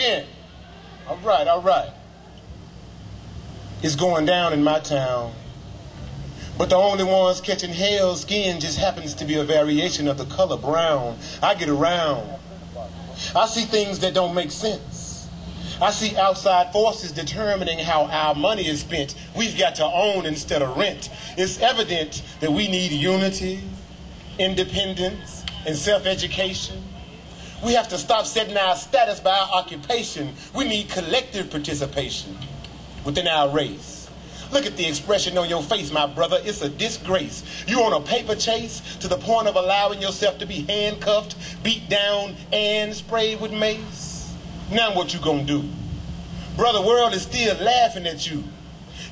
again. All right, all right. It's going down in my town. But the only ones catching hell's skin just happens to be a variation of the color brown. I get around. I see things that don't make sense. I see outside forces determining how our money is spent. We've got to own instead of rent. It's evident that we need unity, independence, and self-education. We have to stop setting our status by our occupation. We need collective participation within our race. Look at the expression on your face, my brother. It's a disgrace. You on a paper chase to the point of allowing yourself to be handcuffed, beat down, and sprayed with mace. Now what you gonna do? Brother, world is still laughing at you.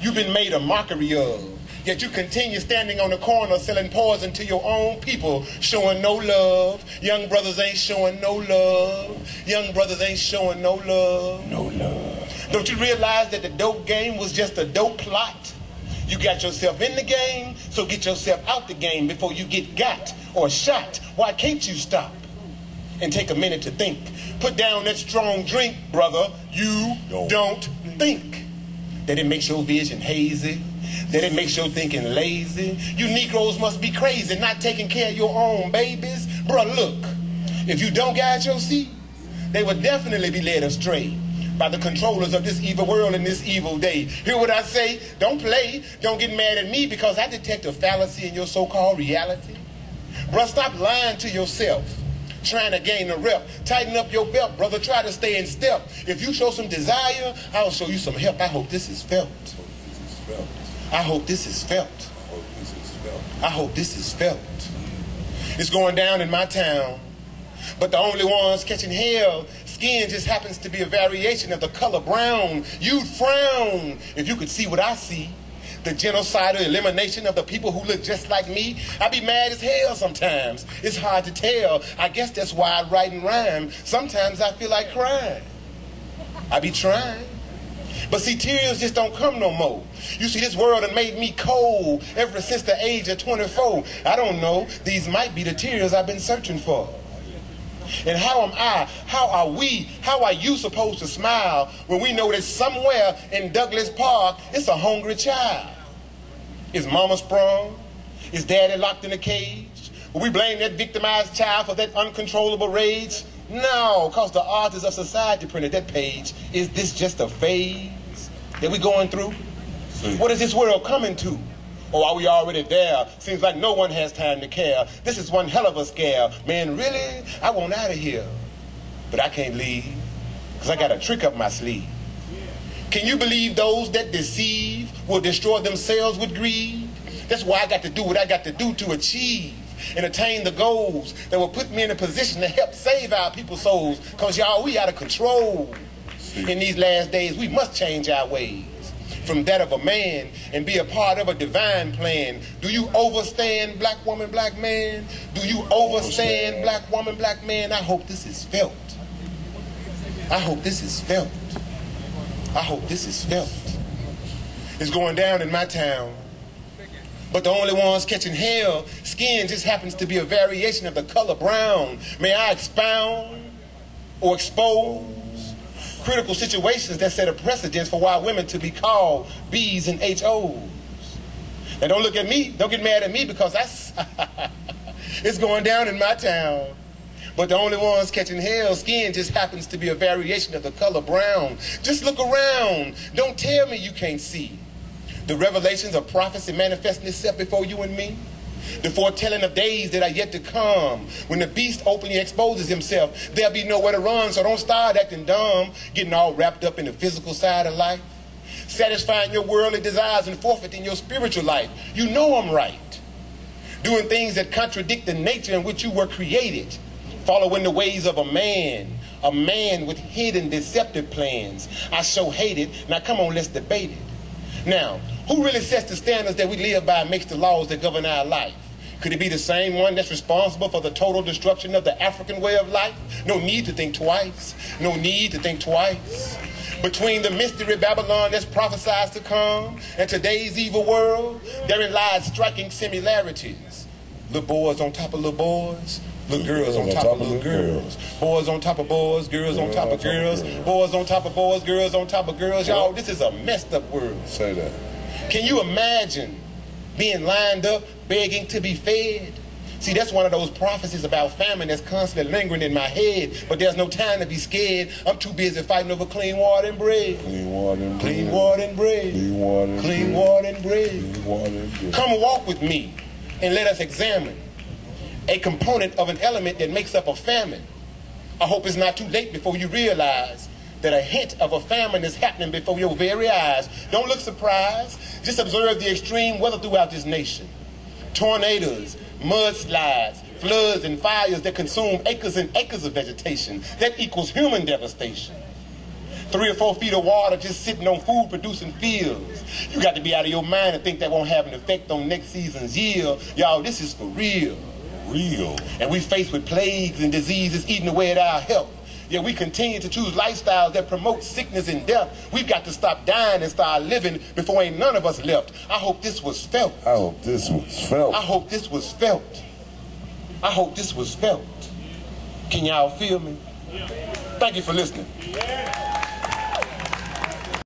You've been made a mockery of. Yet you continue standing on the corner selling poison to your own people, showing no love. Young brothers ain't showing no love. Young brothers ain't showing no love. No love. Don't you realize that the dope game was just a dope plot? You got yourself in the game, so get yourself out the game before you get got or shot. Why can't you stop and take a minute to think? Put down that strong drink, brother. You don't think. That it makes your vision hazy, that it makes your thinking lazy. You Negroes must be crazy, not taking care of your own babies. Bruh, look, if you don't guide your seed, they will definitely be led astray by the controllers of this evil world in this evil day. Hear what I say? Don't play. Don't get mad at me because I detect a fallacy in your so-called reality. Bruh, stop lying to yourself, trying to gain a rep. Tighten up your belt, brother. Try to stay in step. If you show some desire, I'll show you some help. I hope this is felt. I hope this is felt. I hope this is felt. It's going down in my town. But the only ones catching hell skin just happens to be a variation of the color brown. You'd frown if you could see what I see. The genocidal elimination of the people who look just like me. I be mad as hell sometimes. It's hard to tell. I guess that's why I write and rhyme. Sometimes I feel like crying. I be trying. But see, tears just don't come no more. You see, this world has made me cold ever since the age of 24. I don't know. These might be the tears I've been searching for. And how am I, how are we, how are you supposed to smile when we know that somewhere in Douglas Park, it's a hungry child? Is mama sprung? Is daddy locked in a cage? Will we blame that victimized child for that uncontrollable rage? No, because the authors of society printed that page. Is this just a phase that we're going through? What is this world coming to? Or are we already there? Seems like no one has time to care. This is one hell of a scare. Man, really? I want out of here. But I can't leave because I got a trick up my sleeve. Can you believe those that deceive will destroy themselves with greed? That's why I got to do what I got to do to achieve and attain the goals that will put me in a position to help save our people's souls. Because y'all, we out of control. In these last days, we must change our ways from that of a man and be a part of a divine plan. Do you overstand, black woman, black man? Do you overstand, black woman, black man? I hope this is felt. I hope this is felt. I hope this is felt. It's going down in my town. But the only ones catching hell skin just happens to be a variation of the color brown. May I expound or expose critical situations that set a precedence for why women to be called B's and HOs. Now don't look at me, don't get mad at me because that's it's going down in my town. But the only ones catching hell skin just happens to be a variation of the color brown. Just look around. Don't tell me you can't see the revelations of prophecy manifesting itself before you and me. The foretelling of days that are yet to come. When the beast openly exposes himself, there'll be nowhere to run, so don't start acting dumb, getting all wrapped up in the physical side of life, satisfying your worldly desires and forfeiting your spiritual life. You know I'm right. Doing things that contradict the nature in which you were created, following the ways of a man with hidden deceptive plans. I so hate it. Now come on, let's debate it. Now, who really sets the standards that we live by and makes the laws that govern our life? Could it be the same one that's responsible for the total destruction of the African way of life? No need to think twice. No need to think twice. Between the mystery Babylon that's prophesied to come and today's evil world, therein lies striking similarities. Little boys on top of little boys, Little girls on top of little girls. Boys on top of boys, girls on top of girls. Boys on top of boys, girls on top of girls. Y'all, this is a messed up world. Say that. Can you imagine being lined up, begging to be fed? See, that's one of those prophecies about famine that's constantly lingering in my head. But there's no time to be scared. I'm too busy fighting over clean water and bread. Clean water and bread. Clean water and bread. Clean water and Clean bread. water and bread. Clean water and bread. Come walk with me and let us examine a component of an element that makes up a famine. I hope it's not too late before you realize that a hint of a famine is happening before your very eyes. Don't look surprised. Just observe the extreme weather throughout this nation. Tornadoes, mudslides, floods, and fires that consume acres and acres of vegetation. That equals human devastation. 3 or 4 feet of water just sitting on food-producing fields. You got to be out of your mind to think that won't have an effect on next season's yield. Y'all, this is for real. Real. And we faced with plagues and diseases eating away at our health. Yet we continue to choose lifestyles that promote sickness and death. We've got to stop dying and start living before ain't none of us left. I hope this was felt. I hope this was felt. I hope this was felt. I hope this was felt. Can y'all feel me? Thank you for listening.